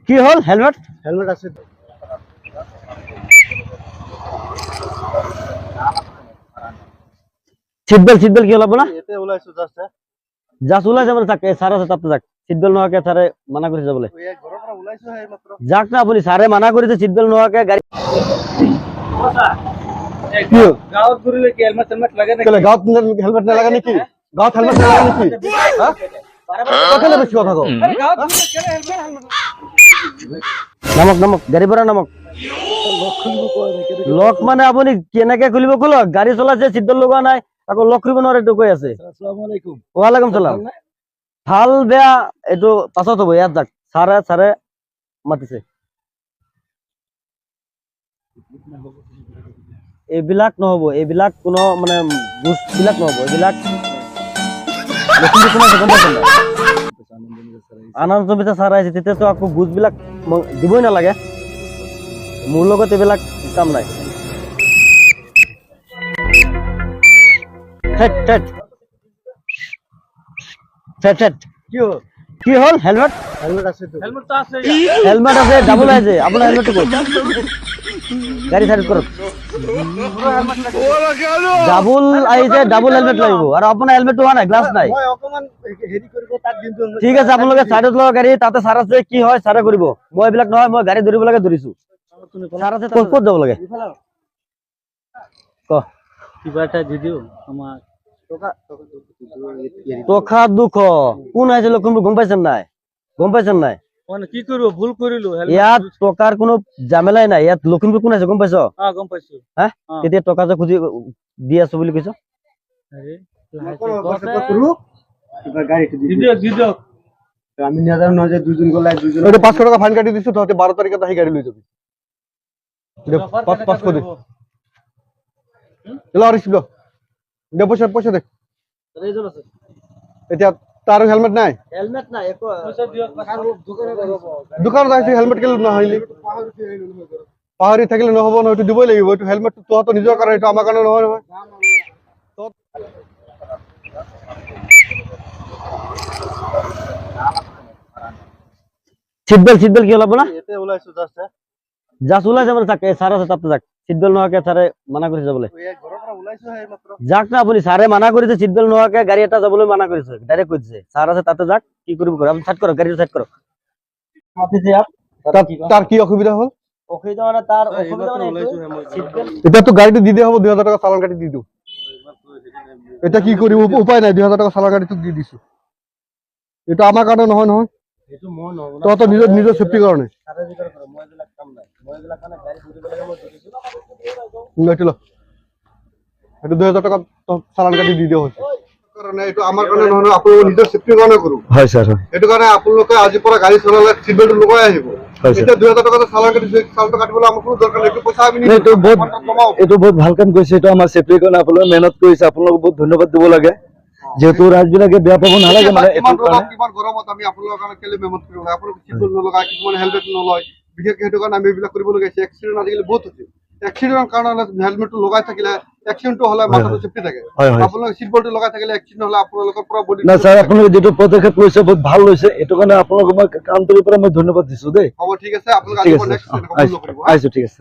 কি হল helmet helmet আছে seat belt কি হল আপনার এতে ওলাইছো জাস্ট জাস্ট ওলাইছে মানে থাক স্যার আছে তাতে যাক সিট বেল্ট নোয়াকে স্যারে মানা করেছে বলে ওই এক ঘৰৰ পৰা ওলাইছো হে মাত্ৰ যাক না আপনি স্যাৰে মানা কৰেছে সিট বেল্ট নোয়াকে গাড়ি গাঁৱত ঘূৰিলে কি হেলমেট লাগে নেকি কেলে গাঁৱত হেলমেট নালাগে নেকি গাঁৱত হেলমেট নালাগে নেকি কেলে বেছি কথা কও গাঁৱত ঘূৰিলে কেলে হেলমেট নামক গাড়ি পৰা নামক লক মানে আপনি কেনেকে খুলিব খুলক গাড়ি চলাইছে সিট বেল্ট লগোৱা নাই আকৌ লক খুলিব নোৱাৰে তো কৈ আছে আসসালামু আলাইকুম ওয়ালাইকুম সালাম ভাল বেয়া এইটো পাছত হ'ব ইয়াত যাক সাৰে মাতিছে এইবিলাক নহব এইবিলাক কোনো মানে বুজ বিলাক নহব এইবিলাক আনন্দ বিতা সাৰ আহিছে তেতিয়াতো আকৌ বুজ বিলাক দিবই নালাগে মোৰ লগত এইবিলাক কাম নাই কি হল হেলমেট হেলমেট আছে তো হেলমেট আছে ডাবল আছে আপনার হেলমেট কত গাড়ি সাইড করুন ডাবল আইছে ডাবল হেলমেট লাগিব আর আপনার হেলমেট হোৱা নাই গ্লাস নাই মই অকমান হেৰি কৰিব তাক দিনটো ঠিক আছে আপোনালোকে সাইডত লোৱা গাড়ী তাতে সাৰ আছে কি হয় সাৰে কৰিব মই এইবিলাক নহয় মই গাড়ী ধৰিব লাগে ধৰিছো সাৰ আছে ক'ত যাব লাগে ক কিবা এটা দি দিও আমাৰ টকা দুখ কোন আছে লক্ষণপুৰ গম পাইছেন নাই মানে কি কৰিব ভুল কৰিলো ইয়াত টকাৰ কোনো জামেলাই নাই ইয়াত লক্ষণপুৰ কোন আছে গম পাইছ গম পাইছো হ্যাঁ তেতিয়া টকা যে খুজি দি আছো বুলি কৈছ আমি নাজানো না যে দুজন গলাই দুজন এইটো 500 টাকা ফাইন কাটি দিছো তহঁতে 12 তাৰিখত আহি গাড়ী লৈ যাবি দে 500 দে এলা ৰিচিভ ল দে পইচা দে এতিয়া তাৰ হেলমেট নাই হেলমেট নাই একো দোকানত আহিছে হেলমেট কেলে নহইলি পাহৰি থাকিলে নহব নহয় এইটো দিবই লাগিব এইটো হেলমেট তহঁতৰ নিজৰ কাৰণে এইটো আমাৰ কাৰণে নহয় নহয় সিট বেল্ট কি হল আপনার এতে ওলাইছো জাস্ট ওলাইছে মানে থাক স্যার আছে তাতে যাক সিট বেল্ট নোয়াকে স্যারে মানা করেছে বলে ওই এক ঘৰৰ পৰা ওলাইছো হে মাত্ৰ যাক না আপনি স্যারে মানা করেছে সিট বেল্ট নোয়াকে গাড়ি এটা যাবলৈ মানা করেছে ডাইরেক্ট কইছে স্যার আছে তাতে যাক কি করব করে আপনি সাইড করো গাড়ি সাইড করো মাতিছে আর তাৰ কি অসুবিধা হ'ল অসুবিধা মানে তার অসুবিধা মানে সিট বেল্ট এতিয়া তো গাড়ীটো দি দিয়া হ'ব 2000 টাকা চালান কাটি দি দিও এটা কি কৰিম উপায় নাই 2000 টাকা চালান কাটি তোক দি দিছো এটা আমাৰ কাৰণে নহয় নহয় এটো মই নহব না তহঁতৰ নিজৰ সেফটি কাৰণে সারে জিকার করো মই এগুলা কাম নাই মই এগুলা কানে গাড়ি ধরিব লাগে মই ধরিছি এইটো ল এইটো 2000 টাকা চালান কাটি দি দিয়া হৈছে কাৰণে এইটো আমাৰ কাৰণে নহয় আপোনালোকৰ নিজৰ সেফটি কাৰণে কৰো হয় স্যাৰ এইটো কাৰণে আপোনালোকে আজিৰ পৰা গাড়ী চলালে সিট বেল্ট লগাই আহিব এতিয়া 2000 টাকা চালান কাটি চালানটো কাটিবলৈ আমাৰ কোনো দৰকাৰ নাই এইটো পইচা আমি এইটো বহুত ভাল কাম কৰিছে এইটো আমাৰ সেফটিৰ কাৰণে আপোনালোকে মেহনত কৰিছে আপোনালোকক বহুত ধন্যবাদ দিব লাগে যেহেতু ৰাজবিলাকে বেয়া পাব নালাগে মানে কিমান গৰমত আমি আপোনালোকৰ কাৰণে কেলে মেহনত কৰিব লাগে আপোনালোকে সিট বেল্ট নলগায় কিছুমান হেলমেট নলয় বিশেষকৈ সেইটো কাৰণে আমি এইবিলাক কৰিব লগা হৈছে এক্সিডেণ্ট আজিকালি বহুত হৈছে এক্সিডেণ্টৰ কাৰণে হেলমেটটো লগাই থাকিলে এক্সিডেণ্টটো হ'লে মাথাটো চেফটি থাকে আপোনালোকে সিট বেল্টটো লগাই থাকিলে এক্সিডেণ্ট হ'লে আপোনালোকৰ পৰা বডি না স্যাৰ আপোনালোকে যেটো পদক্ষেপ লৈছে বহুত ভাল লৈছে এইটো কাৰণে আপোনালোকক মই কামটোৰ পৰা মই ধন্যবাদ দিছো দেই হ'ব ঠিক আছে আপোনালোকে ঠিক আজি আছে নেক্সট আহিছো ঠিক আছে